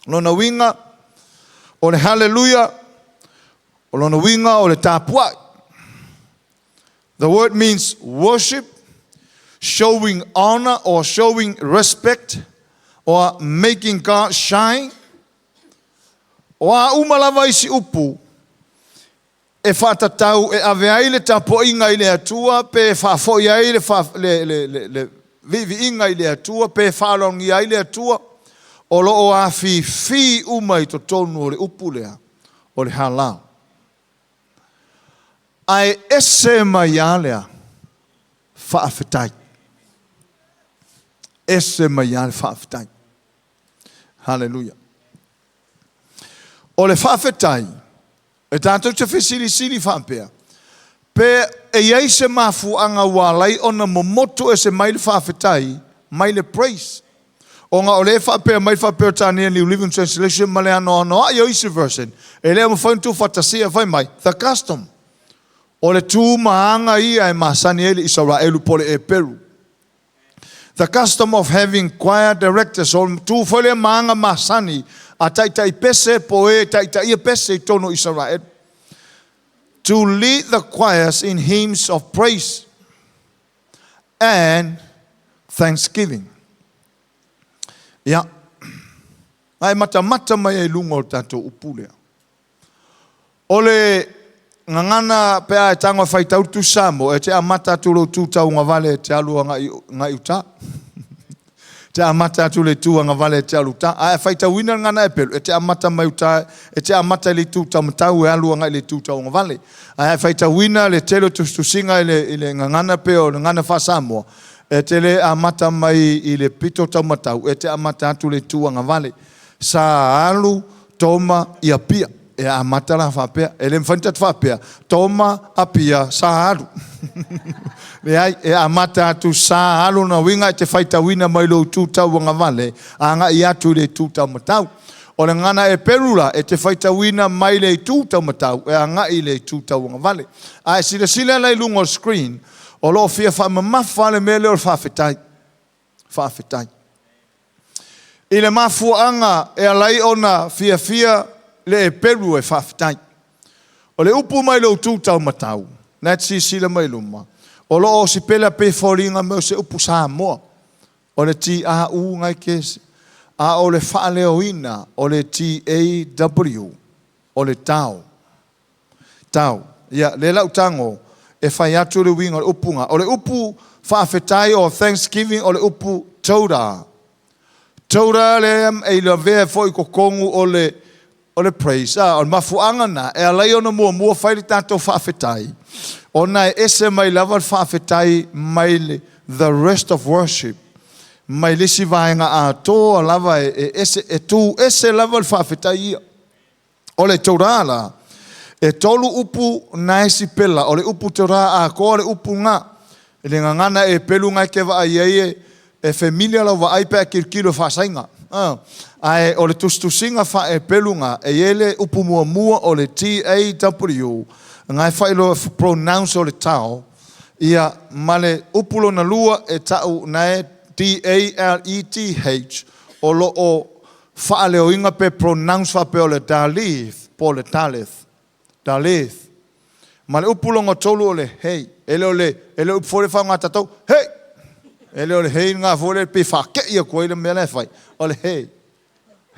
Lona winga, o le hallelujah, o lona winga, o le tapua. The word means worship, showing honor or showing respect, or making God shine. O a umalava isi upu, e whatatau e aveai le tapo inga i le atua, pe whafoi ai le vivi inga i le atua, pe whalongi ai le atua, o loo a fi umai to tonu o le upu lea, o le halau. Ai ese mai alea, whaafetai. Ese mai alea whaafetai. Hallelujah. O le whaafetai, e tātou te whesiri whaapea. Pe e iei se mafu anga walai o na momoto e se mai le whaafetai, mai le praise. O ngā o le whaapea mai whaapea tānia New Living Translation, ma le ano a iei se version. E lea mo whaintu whatasia whai mai, the custom. O le tū maanga ia e masani ele Israelu pole e Peru. The custom of having choir directors, o tū whale maanga masani, a taitai pese po e taitai pese tono Israel. To lead the choirs in hymns of praise and thanksgiving. Ya. Ai mata mai e lungo tato upulea. Ole ngangana pea e tangwa whaitau tu Samoa, e te amata tu lo tu tau ngā vale e te alua ngā iuta. Te amata tu le tu ngā vale e te aluta. A e whaitau wina ngana e pelu, e te amata mai uta, e te amata le tu tau matau e alua ngā le tu tau ngā vale. A e whaitau wina le telo tu singa i le ngana peo, le ngana wha Samoa. E te le amata mai i le pito tau matau, e te amata tu le tu ngā vale. Sa alu toma i a pia. E a matara whapea, e le mwhantat whapea, toma apia sa alu. E a mata atu sa alu na winga te whaita wina mai lo tūtau wanga vale, a nga i atu le tūtau matau. O le ngana e perula, e te whaita wina mai le tūtau matau, e a nga i le tūtau wanga vale. A e sila lai lungo screen, o lo fia whamamafa le mele o whawhetai. Whawhetai. I le mafuanga e alai ona fia le e peru e whawhetai. O le upu mai lo tūtau matau. Nat si sila mai luma. O lo o si pela pe whoringa me o se upu Samoa. O le ti a u ngai kese. A o le whaaleo ina. O le TAW. O le tau. Tau. Ia, le lau tango e whai atu le winga o le upunga. O le upu whawhetai o Thanksgiving o le upu Torah. Torah le e la vea foi ko kongu o le praise. O le mafuanga na, e alai ona mua whaile tātou whawhetai. Ona e ese mai lava whawhetai mai le the rest of worship. Mai lisi vaenga a tō lava e ese lava whawhetai ia. O le Torah la, e tolu upu na esi pela, o le upu Torah a ko le upu ngā. E le ngangana e pelu ngai ke wa ai e familia la wa ai pe kirkilo whasainga. Ai o le tustusinga fa e pelunga e ele upu mua o le TAW ngai whailo pronounce o le tau ia male upulo na lua e tau na e DALETH o lo o whaaleo inga pe pronounce fa pe o le dalith po le dalith male upulo ngotolu o le hei ele upfore wha ngā tatou hei ele o le hei ngā fore pe whake ia koe le mea whai o le hei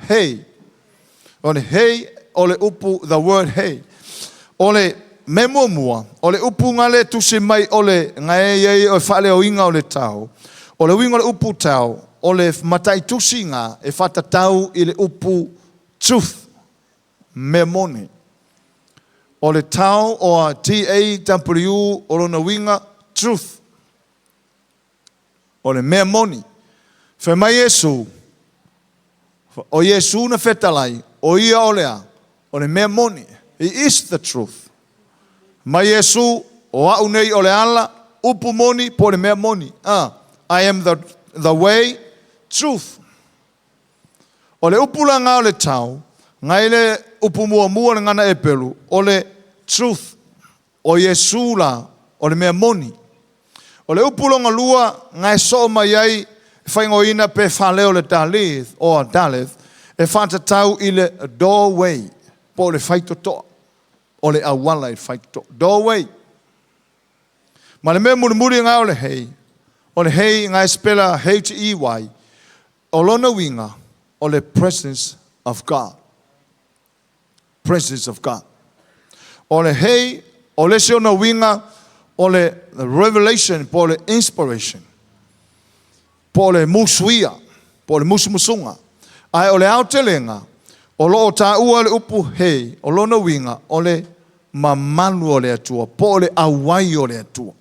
hey. O le hey, o le upu, the word hey. O le memomua, o le upu ngale tusi mai o le ngai ei o whale o inga o le tau. O le winga o le upu tau, o le matai tusi ngā e whatatau i le upu truth, memone. O le tau o a TAW o lona winga truth. O le memone. Whemai Yesu, o Yesu na fetalai, o ia o lea, o le mea moni. He is the truth. Ma Yesu, o au nei o le ala, upu moni po le mea moni. I am the way, truth. O le upula ngā o le tau, ngai le upu mua le ngana e pelu, o le truth. O Yesu la, o le mea moni. O le upulonga lua, ngai so mai ai, whaingoina pe whaleo le dalith, o dalith, e whatatau i le doorway, po le whaitotoa, o le awala i whaitotoa, doorway. Ma le mea muri ngā o le hei ngā spela H-E-Y, o lona winga, o le presence of God. Presence of God. O le hei, o le se ona winga, o le revelation, po le inspiration. Po le musuia, po le musumusunga. Ai o le aotelenga, o lo ta ua le upu hei, o lona winga, o le mamalu o le atua, po le awai o le atua.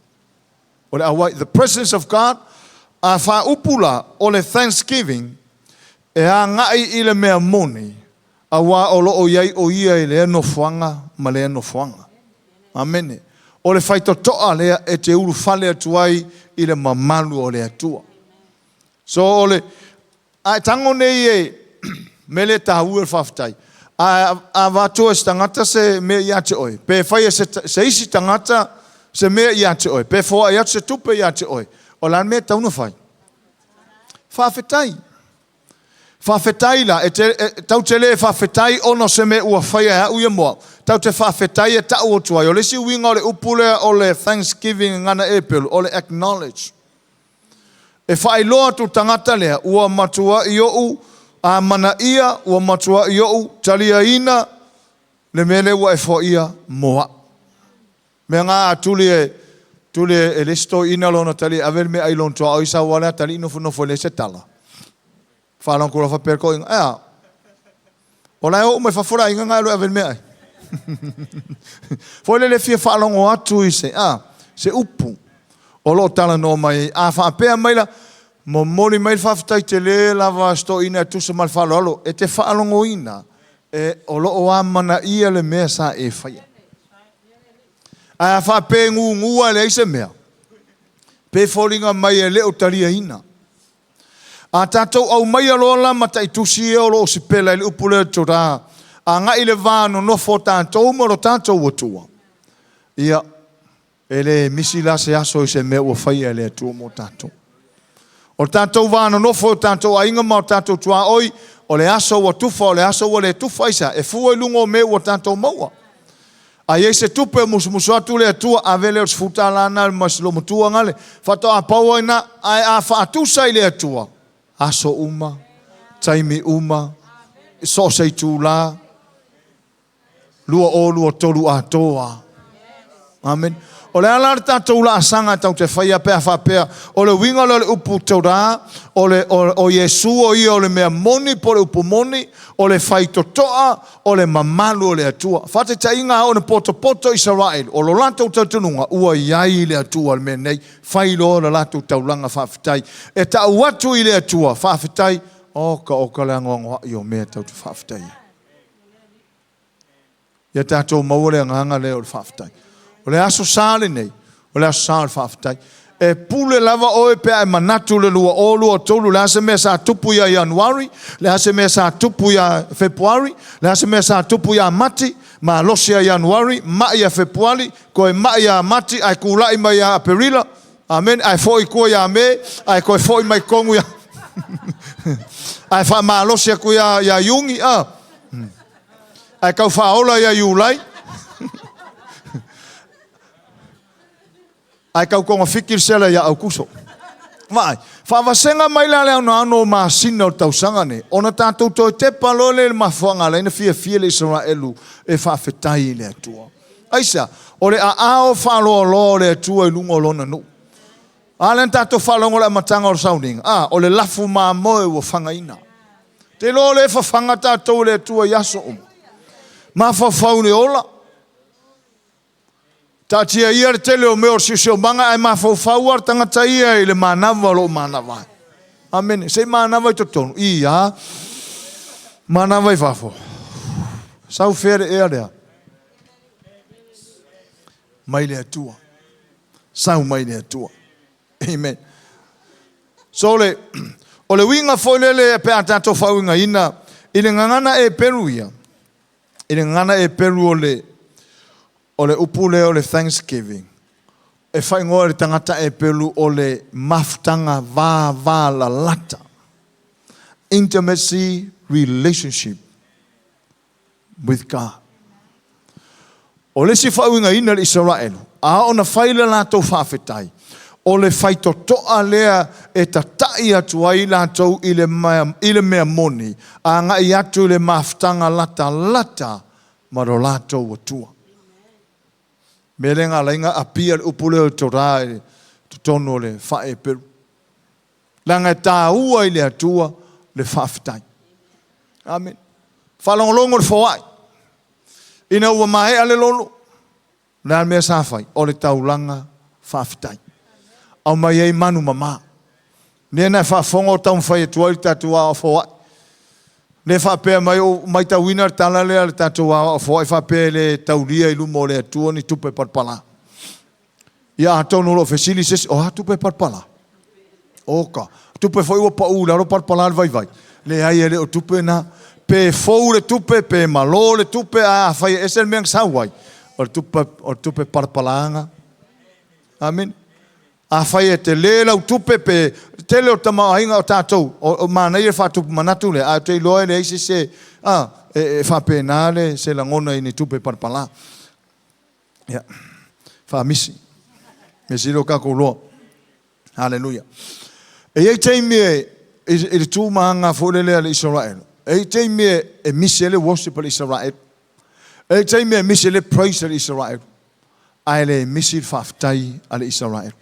O le awai, the presence of God, a wha upula o le Thanksgiving, e a ngai i le mea moni, a wā o lo o iai o ia i le eno fuanga, ma le eno fuanga. Amene. O le whaitotoa lea e te uru whale atuai i le mamalu o le atua. So o le, ai tango nei e, me le tahua le whawhitai. A wātua se tangata se mea ia te oi. Pe whaia se isi tangata se mea ia te oi. Pe whoa ia se tupe ia te oi. O lan mea tauna whai. Whawhitai. Whawhitai la, tau te le whawhitai ono se me ua whaia ha uia moa. Tau te whawhitai e tau o tuai. O le si winga o le upule o le Thanksgiving ngana epelu, o le acknowledge. E whailoa tu tangata lea, ua matua i ou, a mana ia, ua matua i ou, talia ina, le mele ua e fo ia moa. Mea ngā tuli e listo ina lona tali, avel me ailon toa o isa wale, tali nofo le se tala. Whalong kura whaperko inga, ea, o lai o me whafura inga ngā elu avel me ai. Fole le fia whalong o atu i se upu. O lo tala no mai, a whaapea mai la, mo mori mai whawhitai te le lava sto ina tusa mal whalolo, e te whaalongo ina, e o lo o amana ia le mea sa e whaia. A whaapea ngua le eise mea, pe whoringa mai e leo taria ina. A tātou au mai alola mata i tusi e o lo o si pela ili upule tora, a ngai le vāno nofo tātou maro tātou watua. Ia, ele misi la se aso i se mea ua whaia le atua mo tātou. O tātou vāna nofo tātou a inga mao tātou tua oi, o le aso wa tufa, o le aso wa le tufa isa, e fua i lungo mea ua tātou maua. A iei se tupe musu atu le atua, a vele o se futa lana, mas lo mutua ngale, whato a paua ina, a whaatusa i le atua. Aso uma, taimi uma, so sei tū la, lua o lua tolu a toa. Amen. O le ala tātou la asanga tau te whaia pēa whapea. O le winga le upu tau rā. O Yesu o ia o le mea moni po le upu moni. O le whaitotoa. O le mamalu o le atua. Whate ta inga o le poto Israel. O lo lātou tau tununga. Ua iai le atua le mea nei. Whailo le lātou tau langa whawhitai. E ta uatu i le atua whawhitai. Oka le angoa i o mea tau te whawhitai. Ia tātou maua le anganga le o le whawhitai. O le aso sāle nei, o le aso sāle whawhitai. E pule lava oe pēa e manatu le lua o lua tolu, le ase mea sa tupu ia Januari, le ase mea sa tupu ia Februari, le ase mea sa tupu ia Mati, ma losi ia Januari, ma ia Februari, koe ma ia Mati, ai kulai mai ia Perila, amen, ai foi koe ia me, ai koe foi mai kongu ia, ai wha ma losi ia koe ia Yungi, ai kau whaola ia Iulai, ai kau konga fikir sela ia au kuso. Vai, whawasenga mai la leo na ano maasina o tausanga ne. Ona tātou toi te palole le mafuanga le ina fia le Israelu e whawhetai le atua. Aisa, o le a ao whaloa lo le atua i lungo lona nu. Alen tātou whalongo le matanga o sauning. O le lafu maa moe o whangaina. Te lo le whawhanga tātou le atua yaso Ma whawhaune ola. Tatia ia le tele o meo sisio manga ai mawhau ar tangata ia i le manawa lo manawa. Amen. Sei manawa i totonu. Ia. Manawa i whafo. Sau fere ea lea. Mai lea tua. Sau mai lea tua. Amen. So o le winga foilele pe atato whauinga ina. I le ngangana e peru ia. I le ngangana e peru o le upule o le Thanksgiving. E whaingoa le tangata e pelu o le maftanga vā la lata. Intimacy, relationship with God. O le si whauinga ina le Israel, a ona whaile lātou whawhetai, o le whaito toa lea e ta tai atu ai lātou i le mea moni, a ngai atu le maftanga lata maro lātou atua. Me le ngā lainga apia le upule o tora e tono le whae peru. Langa tā ua i le atua le whawhetai. Amen. Whalongolongo le whawai. Ina ua mahe ale lolo. Nā mea sāwhai, o le taulanga whawhetai. Au mai ei manu mama. Nena whawhongo tau mwhai atua i tatua o whawai. Ne whapea mai tau wina tala lea le tatua o whawai whapea le taulia i lumo le atua ni tupe parpala. Ia atonu lo fesili ses, o ha tupe parpala. Oka. Tupe foi o pa ula ro parpala vai. Le ai ele o tupe na pe fou le tupe pe malo le tupe a fai esel meng sawai. O tupe parpalanga. Amen. A fai te lela o tupe pe tele o tama ainga o tatou o mana ia fa tupe manatu le a te loe le isi se fa penale se la ngona ini tupe parpala. Ya. Fa misi. Mesilo kako lo. Hallelujah. E teimi e tu manga folele al Israel. E teimi e misele worship al Israel. E teimi e misele praise al Israel. Aile misil faftai al Israel.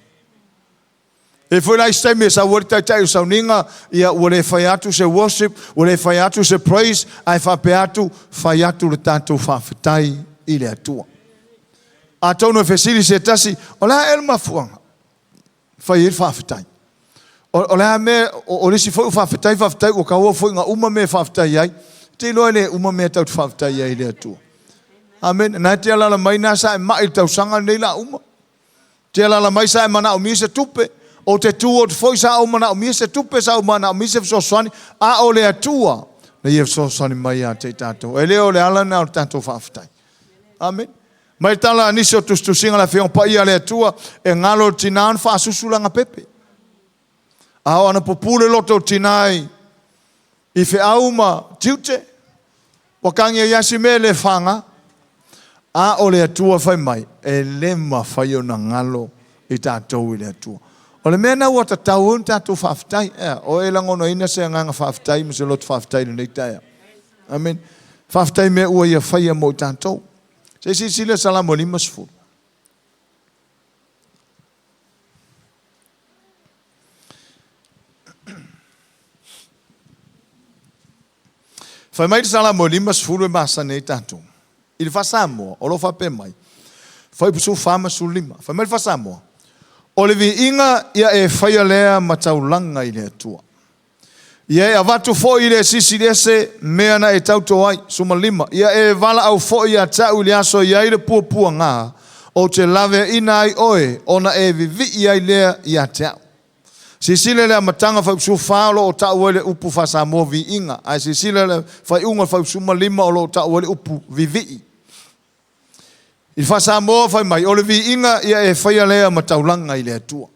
E foi lá teimi sa worta tai sa ninga ia wole faiatu se worship, wole faiatu se praise, ai fa peatu faiatu le tanto faftai ile atua. Atau no fesili se tasi, ola elma fuanga. Fai faftai. Ola me o lesi foi faftai o ka foi nga uma me faftai ai. Te lo le uma me tau faftai ai le tu. Amen. Na te ala mai na sa mai tau sanga nei la uma. Te ala mai sa mana o mi se tupe. O te tu o foi sa o mana o mi se tupe sa o mana o mi se so swani a o le atua. Na ye so swani mai a te tato. Ele o le ala na o tato faftai. Amen. Mai tala niso tu singa la fion pa ia le atua e ngalo tinan fa susulanga pepe. Ao ana popule loto tinai i fe auma tiute wakangi yasi mele fanga a ole atua fai mai e lema fai ona ngalo i tatou i le atua. O le mena ua tatau un tatou whaftai o e langono ina se nganga whaftai me se loto whaftai le nei taia. Amen. Whaftai me ua ia fai mo tatou. Se sile salamo lima sfuru. Fai mai salamo lima sfuru e masa nei tatou. Il fa Samoa, o lo fa pe mai. Fai pusu fama su lima. Fai mai fa Samoa. O le vi inga ia e fai alea mataulanga i le atua. Ia e avatu fo i le sisi lese mea na e tauto ai suma lima. Ia e vala au fo i a tau li aso i aire pua ngā. O te lave ina ai oe, ona e vivi i ai lea i a tau. Sisile le matanga fai su falo o tau ele upu fa Samoa vi inga. Ai sisile le fai unga fai suma lima o lo tau ele upu vivi. I fa Samoa fai mai, o le vi inga ia e fai alea mataulanga i le atua.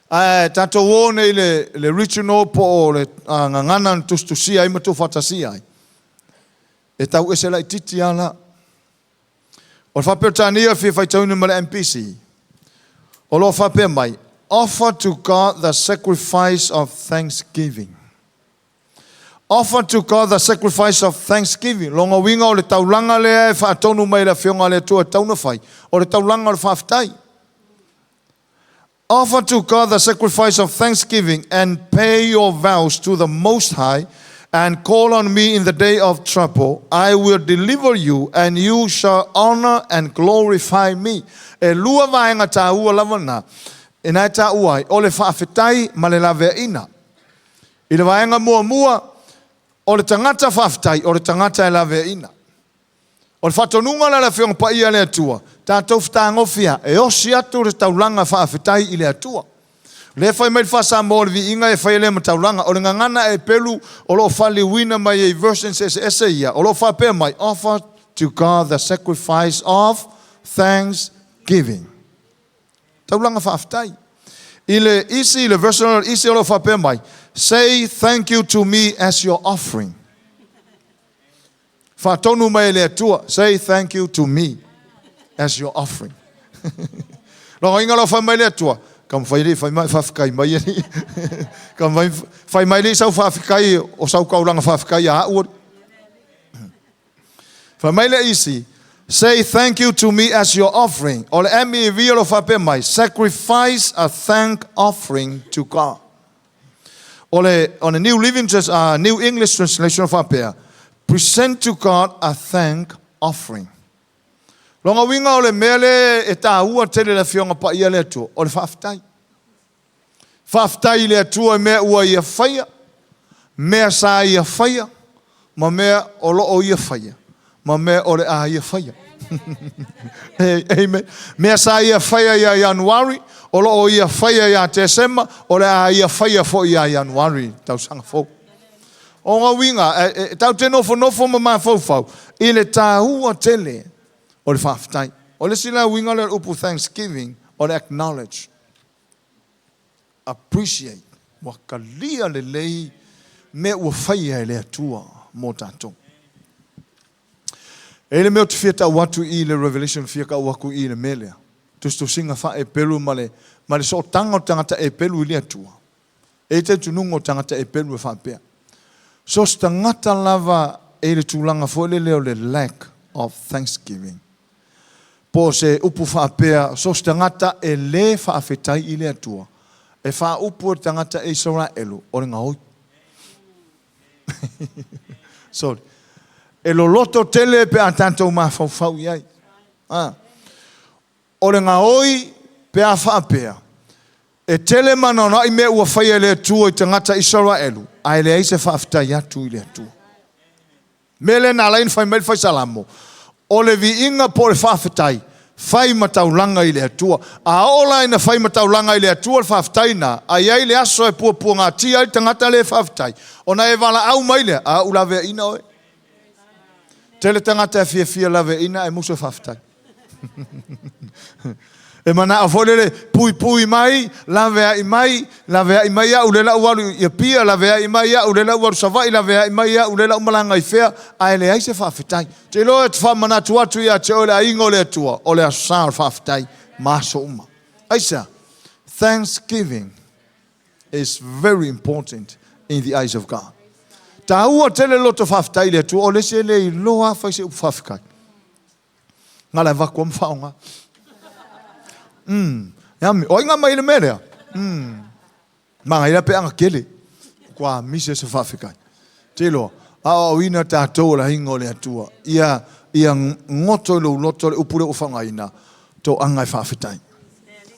Tato wone i le regional po o le ngangana tustusia i matu fatasia ai. E tau ese la i titi ala. O whapea tania fi fai tauni ma le MPC. O lo whapea mai, offer to God the sacrifice of thanksgiving. Offer to God the sacrifice of thanksgiving. Longa winga o le taulanga lea e whaatonu mai la fionga le tua tauna fai. O le taulanga o le whaftai. Offer to God the sacrifice of thanksgiving and pay your vows to the Most High and call on me in the day of trouble. I will deliver you and you shall honor and glorify me. E lua vaenga ta ua lavana. E nai ta uai. O le whaafetai ma le lave ina. I le vaenga mua o le tangata whaafetai o le tangata e lave ina. O le whatonunga la whiong pa ia le atua. Tātou whtāngofia e osi atu le taulanga whaafetai i le atua. Le whai mai whasa mo le vi inga e whai le ma taulanga. O le ngangana e pelu o lo whali wina mai e version says ese ia. O lo whapea mai offer to God the sacrifice of thanksgiving. Taulanga whaafetai. I le isi, i le version isi o lo whapea mai. say thank you to me as your offering. Whatonu mai le tua, say thank you to me as your offering. Lo inga lo fa mai le tua, kam fai le fai mai fa fikai mai ni. Kam fai mai le sau fa fikai o sau kaulanga fa fikai a u. Fa mai le isi, say thank you to me as your offering. Ole emi violo fa pe mai, sacrifice a thank offering to God. Ole on a New New English translation fa pe, present to God a thank offering. Longa winga ole mele e ta ua tele la fionga pa ia le tu. Ole whaftai. Whaftai le tu e mea ua ia whaia. Mea sa ia whaia. Ma mea olo o ia whaia. Ma mea ole a ia whaia. Amen. Mea sa ia whaia ia Januari. Olo o ia whaia ia December. Ole a ia whaia fo ia Januari. Tau sanga fo. O ngā winga. Tau te nofo ma fau. Ile ta ua tele. O le whaftai. O le sila winga le upu thanksgiving. O le acknowledge. Appreciate. Wakalia le lei. Me ua whaia le atua. Mō tātou. E le meo te whiata watu I le Revelation whiaka waku I le melea. Tustu singa wha e pelu ma le so tanga o tangata e pelu I le atua. E te tunungo tangata e pelu e whapea. So tangata lava e le tūlanga fo le leo le lack of thanksgiving. Po se upu whaapea, so tangata e le whaafetai I le atua. E wha upu tangata e sora elu, o ringa hoi. Sorry. E lo loto tele pe a tantou ma fau iai. O ringa hoi pe a whaapea. E tele manona I mea ua whaia le atua I tangata I sora elu. Ai le eise whaafetai atu I le atua. Mele na lain whai mele whai salamo. O le vi inga po le whawhetai, whai mataulanga I le atua. A ola ina whai mataulanga I le atua le whawhetai na, a iai le aso e pua ngā tia I tangata le whawhetai. O na e wala au mai le, a ulawe ina oe. Tele tangata e fia lawe ina e muso whawhetai. E mana a wholele pui mai, lawe I mai a ulela uaru I pia, lawe I mai a ulela uaru savai, lawe I mai a ulela umalanga I whea, a ele aise whawhetai. Te loa e te whamana tuatu ia te ole a ingo le atua, ole a sār whawhetai, māso uma. Aisa, thanksgiving is very important in the eyes of God. Ta ua tele loto whawhetai le atua, ole se le I loa whaise upu whawhekai. Ngā lai wakua mwhaonga. Yami, o inga mai le merea. Manga ina pe anga kele. Kwa mise se whawhekai. Te loa, a o ina tātou la hingo le atua. Ia ngoto lo loto le upure o whanga ina. Tō anga I whawhetai.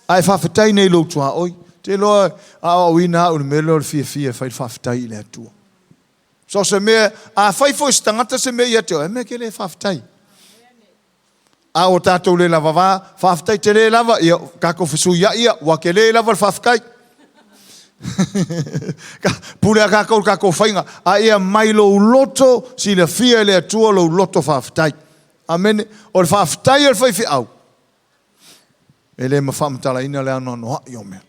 Ai whawhetai nei lo tua oi. Te loa, a o ina o le mele o le fia whai whawhetai le atua. So se mea, a whai fo stangata se mea ia teo. E mea ke le whawhetai. A o tātou le lava wā, whawhetai te le lava, ia kako whesu ia, wa ke le lava whawhekai. Pule a kako whainga, a ia mai lo loto, si le fia le atua lo loto whawhetai. Amen, o le whawhetai o le whaifi au. E le ma whamatala ina le ano noa i o mea.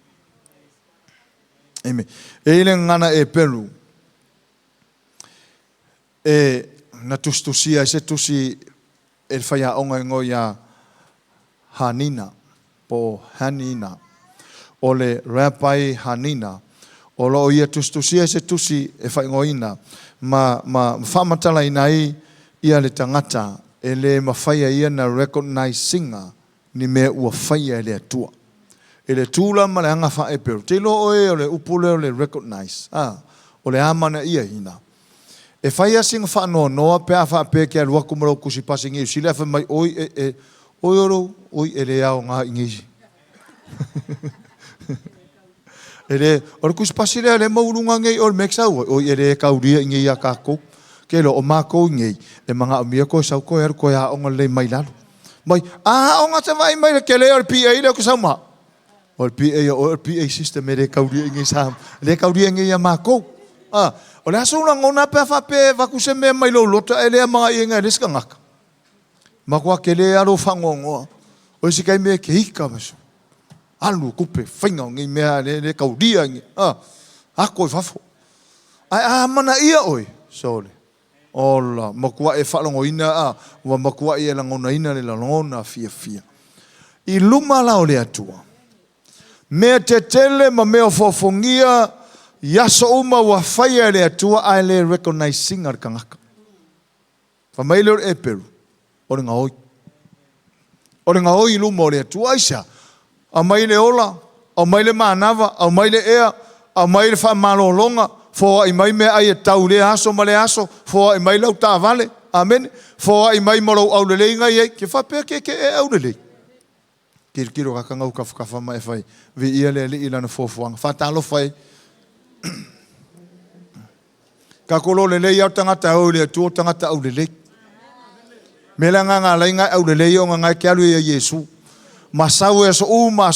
Amen. E le ngana e peru. E na tustusia, se tusi e whaia onga ingo ia Hanina, po Hanina, o le Rabbi Hanina, o lo ia tustusia se tusi e whaingo ina, ma whamatala ina ia le tangata, e le ma whaia ia na recognizinga ni mea ua whaia e le atua. E le tūla ma le anga wha e peru. Te lo oe o le upule o le recognize, o le amana ia ina. E whaia singa whanua noa pe a wha pe kia rua kumarau kusi pasi ngiu. Si lefa mai oi oi oro, oi e le ao ngā ingisi. E le, ora kusi pasi lea le maurunga ngei o le meksa ua. Oi e le kauria ngei a kākou. Ke lo o mākou ngei. E mga amia ko sau ko er ko ia onga le mai lalu. Mai, onga te vai mai le ke le o le PA le ko sau maa. O le PA system e le kauria ngei sa. Le kauria ngei a mākou. O le aso una ngona pe whape wakuse me mai lo lota e lea mga i ngā riska ngaka. Makua ke lea aro whangongoa. O isi kai mea ke hika maso. Alu kupe, whainga ngi mea le kauria ngi. Ako i whafo. Ai mana ia oi. Sole. Ola, makua e whalongo ina a, wa makua e langona ina le langona fia. I luma lao le atua. Mea te tele ma mea fofongia, yaso uma wa whaia le atua ai le recognizing ar kangaka. Whamaile o e peru, ore ngā oi. Ore ngā oi luma o le atua aisa. A maile ola, a maile maanawa, a maile ea, a maile wha malolonga, fo ai mai me ai tau le aso ma le aso, fo ai mai lau tā vale, amen. Fo ai mai marau au le leinga iei, ke whapea ke e au le lei. Kiro kakanga u kafa mai fai, vi ia le li ilana fofuanga, whatalo fai. Kakolo le lei au tangata au le atua, tangata au le lei. Mela ngā lainga au le lei o ngā ke alu ia Yesu. Masau e so uma.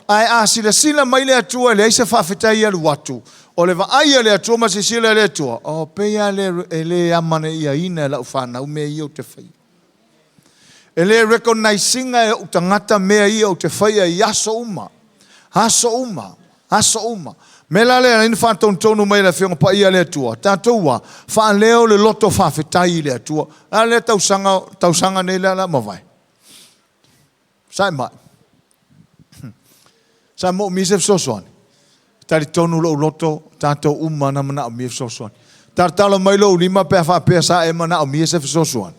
Ai sila mai le atua le aisa whawhitai alu watu. O le vaai le atua ma se sila le atua. O pea le amane ia ina la ufana u mea ia o te whai. E le recognizing e o tangata mea ia o te whai e aso uma. Haso uma. Mela le ina whantontonu mai le whionga pa ia le atua. Tātua, whaan leo le loto whawhitai le atua. A le tausanga nei la mawai. Sai mai. Sai mo misef sosoani. Tari tonu lo loto, tātou umana mana o misef sosoani. Tartalo mai lo lima pea whapea sa e mana o misef sosoani.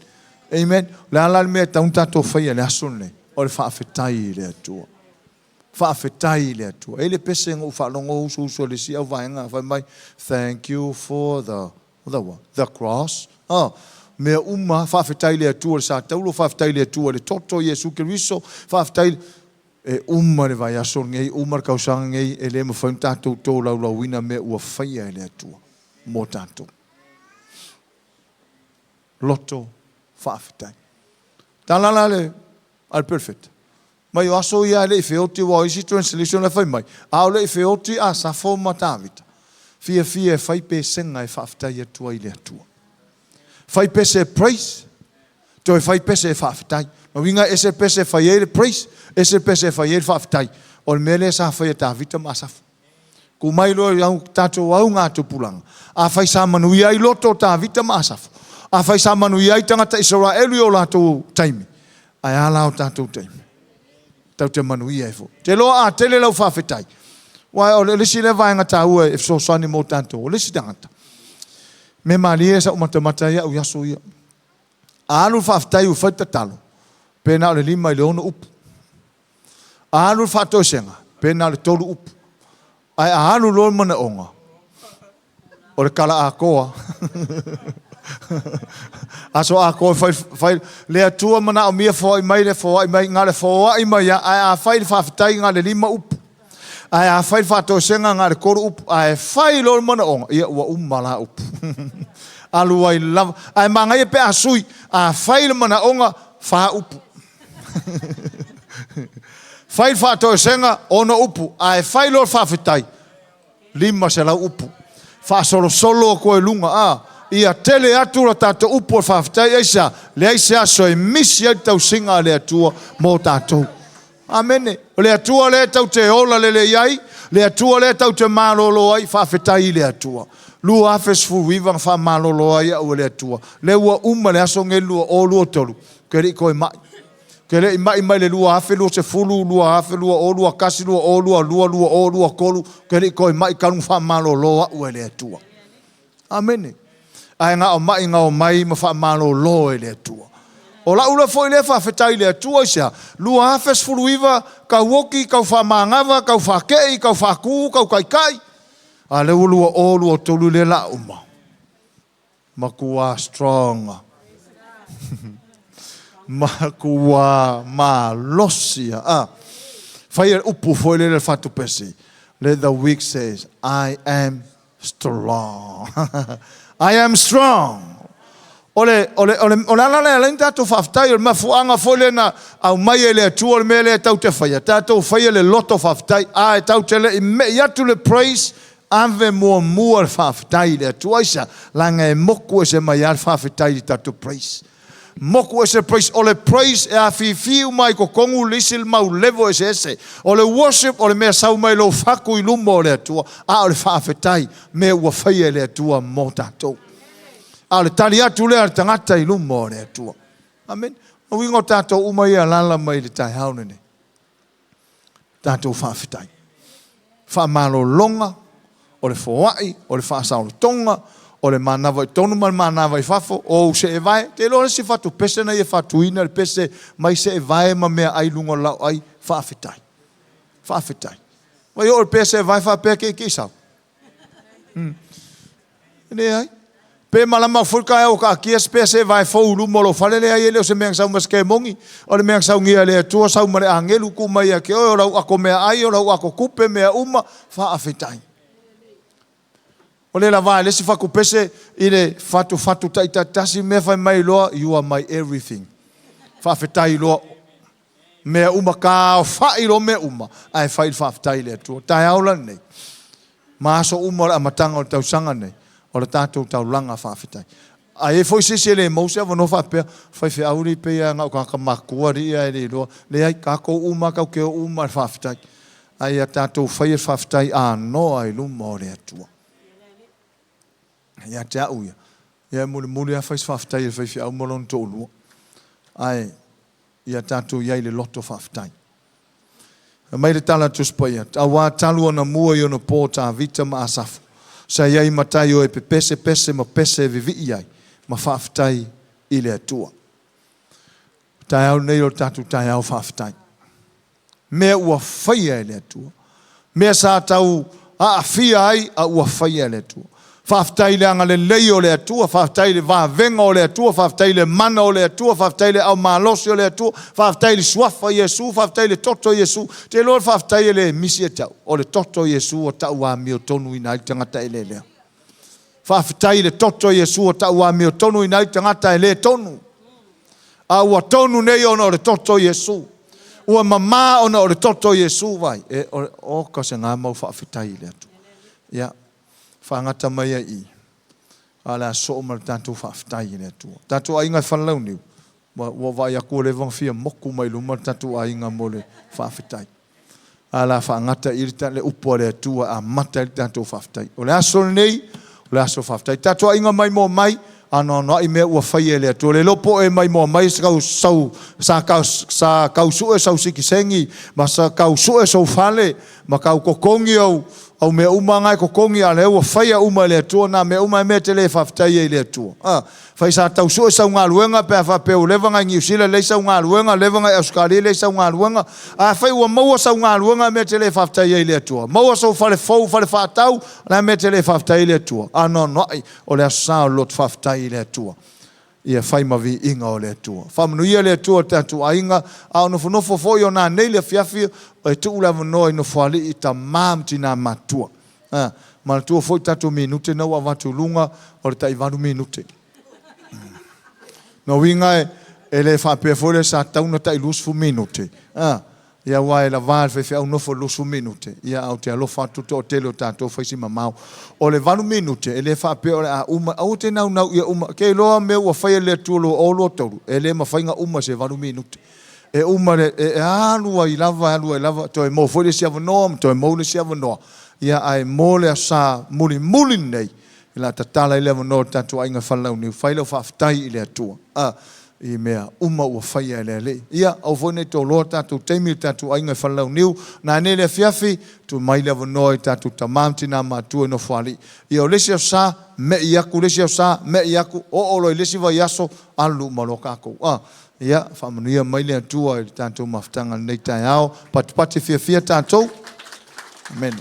Amen. Le alal mea taun tātou whaia le asun nei. O le whaafetai le atua. Whaafetai le atua. E le pese ngau whalongo usu le si au vaenga. Whai mai, thank you for the cross. Mea whaafetai le atua le sa taulo, whaafetai le atua le toto Yesu Kiriso, whaafetai e le vai aso ngei, le kausanga ngei, e le mawhaim tātou tō lauwina mea ua whaia le atua, mō tātou. Loto, whaafetai. Tālala le, al perfect. Mai o aso ia le i whioti wa isi translation le whai mai. Ao le i whioti a safo matawita. Fia e whai pe senga e whaafetai atua i le atua. Fai pese praise, toi fai pese whawhitai. Ma winga ese pese fai ere praise, ese pese fai ere whawhitai. O le mele sa fai e tāwita maasafu. Ku mai loa au tātou au ngā tupulanga. A fai sa manui ai loto tāwita maasafu. A fai sa manui ai tangata Israelu o lātou taimi. Ai ala o tātou taimi. Tau te manui ai fo. Te loa a tele lau whawhitai. Wai o le lisi le vaenga tāua e fsosani mō tātou. O lisi tangata. Me malia sa umata ia u yaso ia. Anu whaftai u whaita talo. Pena o le lima i le ono upu. Anu whato senga. Pena o le tolu upu. Ai anu lor mana onga. O le kala a koa. Aso a koa whai. Le atua mana o mia fōi mai le fōi mai. Ngā le fōi mai ia. Ai a whai whaftai ngā le lima upu. Ai a whai whato senga ngā re koro upu. Ai whai lor mana onga. Ia ua umala upu. Alu ai lava. Ai mangai pe asui. A whai le mana onga. Wha upu. Whai whato senga ono upu. Ai whai lor whawhitai. Lima se lau upu. Wha solo koe lunga. Ia tele atura tātou upu o whawhitai eisa. Le eisa aso e misi ai tau singa le atua mō tātou. Amene. Le atua le tau te ola le iai. Le atua le tau te malolo ai. Whawhitai le atua. Lua afes fuwiva wha malolo ai au le atua. Le ua le aso nge lua o lua tolu. Kere i koe mai. Kere i mai le lua afe lua se fulu. Lua afe lua o lua kasi lua o lua o lua kolu. Kere i koe mai karung wha malolo au le atua. Amene. Ai ngā o mai ma wha malolo e le atua. O la ula foi le whawhetai le atua isa. Lua afes furuiva, kau woki, kau whamangava, kau whakei, kau whaku, kau kaikai. A le ulua o lua tolu le la uma. Makua strong. Makua malosia. Whai upu foi le whatu pesi. Let the weak says, I am strong. I am strong. Ole ala le tatou whaftai o mafuanga fole na au mai le atua le mele tau te whaia. Tatou whaia le loto whaftai. E tau te le i atu le praise ave mua whaftai le atua isa. Langa e moku e se mai al whaftai i tatou praise. Moku ese praise, ole praise e a fiu mai ko kongu lisil mau levo ese. Ole worship, ole mea sau mai lo faku I lumo le atua. A ole whaafetai, me ua whaia le atua mo tātou. A ole tali atu le al tangata I lumo le atua. Amen. O wingo tātou umai a lala mai le tai haunene. Tātou whaafetai. Whaamalo longa, ole whaai, ole whaasaulo tonga, ole manawa I tonu mal manawa I fafo, o se e vai, te lore si fatu pese na I fatu ina, le pese mai se e vai ma mea ai lungo lau ai, whaafetai. Whaafetai. Mai o le pese e vai whaapea ke sau. Ne ai. Pe malama fulka e o ka kia pese e vai fau lumo lo fale le ai ele o se meang sau maske mongi, o le meang sau ngia le tua sau mare angelu ku mai a ke o rau ako mea ai, o rau ako kupe mea uma, whaafetai. O le la vai, le si whaku pese I le fatu taitatasi mea whai mai loa, you are my everything. Whaafetai loa, mea uma ka o whai lo mea uma, ai whai whaafetai le atua. Tai aula nei, maaso uma le amatanga o tausanga nei, o le tātou tau langa whaafetai. A e foi se le mose ava no whapea, whai whi auri pe a ngau kaka makua ri a le loa, le ai kako uma kau keo uma whaafetai. Ai a tātou whai whaafetai a no ai luma o le atua. Ia te au ia. Ia muli a whais whaftai e whai au molon tō lua. Ai, ia tātou iai le loto whaftai. Mai le tala tuspaia. A wā talua na mua I ona pō tā vita ma asafu. Sa iai matai o e pe pese ma pese vivi iai. Ma whaftai I le atua. Tai au nei o tātou tai au whaftai. Mea ua whaia I le atua. Mea sa tau a fia ai a ua whaia le atua. Whaafetai le anga le lei o le atua, whaafetai le vāvenga o le atua, whaafetai le mana o le atua, whaafetai le au malosi o le atua, whaafetai le suafa Iesu, whaafetai le toto Iesu, te lor whaafetai le misi e tau, o le toto Iesu o tau wa mio tonu ina I tangata e le lea. Whaafetai le toto Iesu o tau wa mio tonu ina I tangata e le tonu. A ua tonu nei ona o le toto Iesu. Ua mama ona o le toto Iesu vai. E o kase ngā mau whaafetai le atua. Ia. Whangata mai I. Ala so mal tātou whaafetai I le atua. Tātou ainga whalau niu. Wa vai aku le wangwhia moku mai luma tātou ainga mo le whaafetai. Ala whangata I le upo le atua a mata I tātou whaafetai. O le aso nei, o le aso whaafetai. Tātou ainga mai mo mai, ano I mea ua whaia le atua. Le lopo e mai mo mai, sa kau su e sau siki sengi, ma sa kau su e sau whale, ma kau kokongi au mea uma ngai ko kongi ale ua whaia uma le atua na mea uma mea te le whaftai e le atua. Whai sa tau sua sau ngā luenga pēr whapeo levanga I New Zealand le sau ngā luenga, levanga I Australia le sau ngā luenga. Whai ua maua sau ngā luenga mea te le whaftai e le atua. Maua sau whale fau, whale whatau, na mea te le whaftai e le atua. Ano noi o le asa lot whaftai e le atua. Ia whai mavi inga o le atua. Whamanuia le atua tātou a inga, a nofo fo I o nā nei le fiafia, o e tuu lawa noi no whale I ta māmti nā matua. Malatua fo I tātou minute nau a watu lunga, o le tai vanu minute. No winga e le whapea fo le sa tauna tai lusfu minute. Ia wai la vāl whewhi au nofo lusfu minute. Ia au te alofa tuto o tele o tātou whaisi mamau. O le vanu minute, e le whapea o le a uma, au te nau ia uma, ke loa mea ua whaia le tuolo o lo tauru, e le ma whainga uma se vanu minute. E uma le, e alua I lava, to e mo fwele si avanoa, to e mo le si avanoa. Ia ai mo le asa muli nei, ila tatala I le avanoa tātou ainga whalau ni, whaile o whaftai I le atua. I mea uma ua whaia le le. Ia, au fwene tō loa tātou teimi tātou ainga whalau niu, nā ne le fiafi, tu mai le avanoa I tātou tamamti nā mātua no whali. Ia o lesi au sā, me I aku, lesi au sā, me I aku, o olo I lesi vai aso, alu malokako. Ia, whamanuia mai le atua I tātou maftanga nei tai ao, pati fia tātou. Amen.